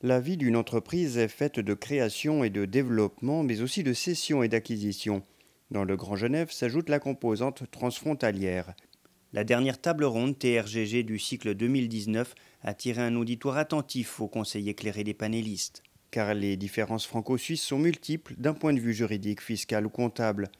La vie d'une entreprise est faite de création et de développement, mais aussi de cession et d'acquisition. Dans le Grand Genève s'ajoute la composante transfrontalière. La dernière table ronde TRGG du cycle 2019 a attiré un auditoire attentif au conseil éclairé des panélistes. Car les différences franco-suisses sont multiples d'un point de vue juridique, fiscal ou comptable.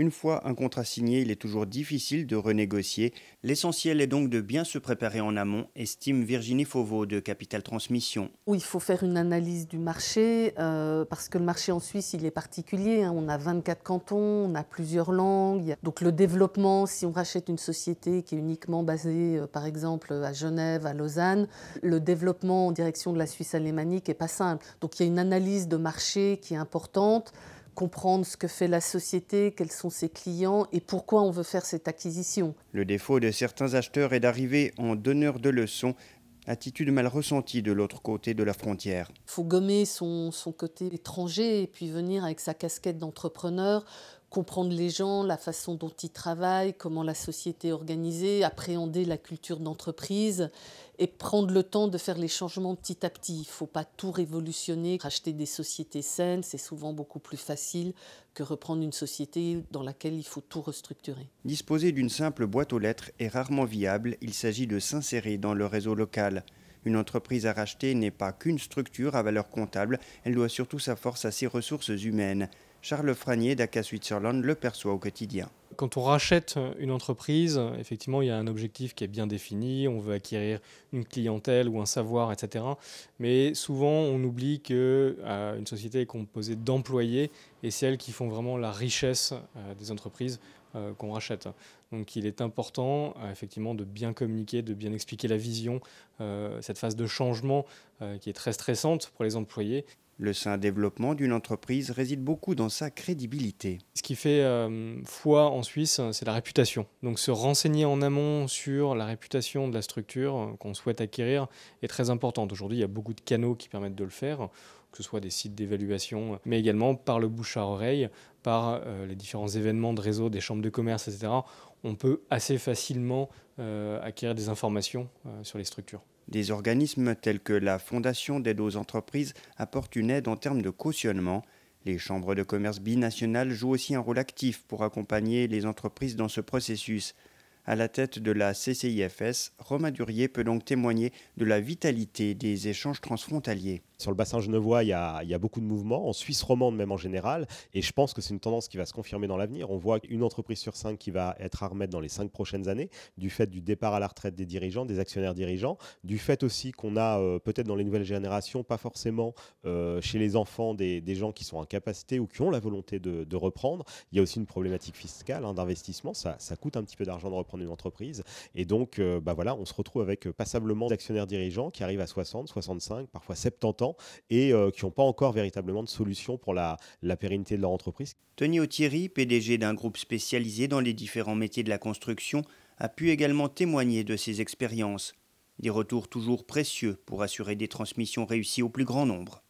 Une fois un contrat signé, il est toujours difficile de renégocier. L'essentiel est donc de bien se préparer en amont, estime Virginie Fauveau de Capital Transmission. Oui, il faut faire une analyse du marché, parce que le marché en Suisse, il est particulier. On a 24 cantons, on a plusieurs langues. Donc le développement, si on rachète une société qui est uniquement basée, par exemple, à Genève, à Lausanne, le développement en direction de la Suisse alémanique n'est pas simple. Donc il y a une analyse de marché qui est importante. Comprendre ce que fait la société, quels sont ses clients et pourquoi on veut faire cette acquisition. Le défaut de certains acheteurs est d'arriver en donneur de leçons, attitude mal ressentie de l'autre côté de la frontière. Il faut gommer son côté étranger et puis venir avec sa casquette d'entrepreneur, comprendre les gens, la façon dont ils travaillent, comment la société est organisée, appréhender la culture d'entreprise et prendre le temps de faire les changements petit à petit. Il ne faut pas tout révolutionner. Racheter des sociétés saines, c'est souvent beaucoup plus facile que reprendre une société dans laquelle il faut tout restructurer. Disposer d'une simple boîte aux lettres est rarement viable. Il s'agit de s'insérer dans le réseau local. Une entreprise à racheter n'est pas qu'une structure à valeur comptable, elle doit surtout sa force à ses ressources humaines. Charles Franier d'ACA Switzerland le perçoit au quotidien. Quand on rachète une entreprise, effectivement, il y a un objectif qui est bien défini. On veut acquérir une clientèle ou un savoir, etc. Mais souvent, on oublie qu'une société est composée d'employés et c'est elles qui font vraiment la richesse des entreprises qu'on rachète. Donc il est important effectivement de bien communiquer, de bien expliquer la vision, cette phase de changement qui est très stressante pour les employés. Le sain développement d'une entreprise réside beaucoup dans sa crédibilité. Ce qui fait foi en Suisse, c'est la réputation. Donc se renseigner en amont sur la réputation de la structure qu'on souhaite acquérir est très importante. Aujourd'hui, il y a beaucoup de canaux qui permettent de le faire, que ce soit des sites d'évaluation, mais également par le bouche à oreille, par les différents événements de réseau, des chambres de commerce, etc. On peut assez facilement acquérir des informations sur les structures. Des organismes tels que la Fondation d'aide aux entreprises apportent une aide en termes de cautionnement. Les chambres de commerce binationales jouent aussi un rôle actif pour accompagner les entreprises dans ce processus. À la tête de la CCIFS, Romain Durier peut donc témoigner de la vitalité des échanges transfrontaliers. Sur le bassin genevois, il y a beaucoup de mouvements, en Suisse romande même en général, et je pense que c'est une tendance qui va se confirmer dans l'avenir. On voit une entreprise sur 5 qui va être à remettre dans les 5 prochaines années, du fait du départ à la retraite des dirigeants, des actionnaires dirigeants, du fait aussi qu'on a peut-être dans les nouvelles générations, pas forcément chez les enfants, des gens qui sont en capacité ou qui ont la volonté de reprendre. Il y a aussi une problématique fiscale d'investissement, ça coûte un petit peu d'argent de reprendre une entreprise, et donc on se retrouve avec passablement d'actionnaires dirigeants qui arrivent à 60, 65, parfois 70 ans, et qui n'ont pas encore véritablement de solution pour la pérennité de leur entreprise. Tony Authieri, PDG d'un groupe spécialisé dans les différents métiers de la construction, a pu également témoigner de ses expériences. Des retours toujours précieux pour assurer des transmissions réussies au plus grand nombre.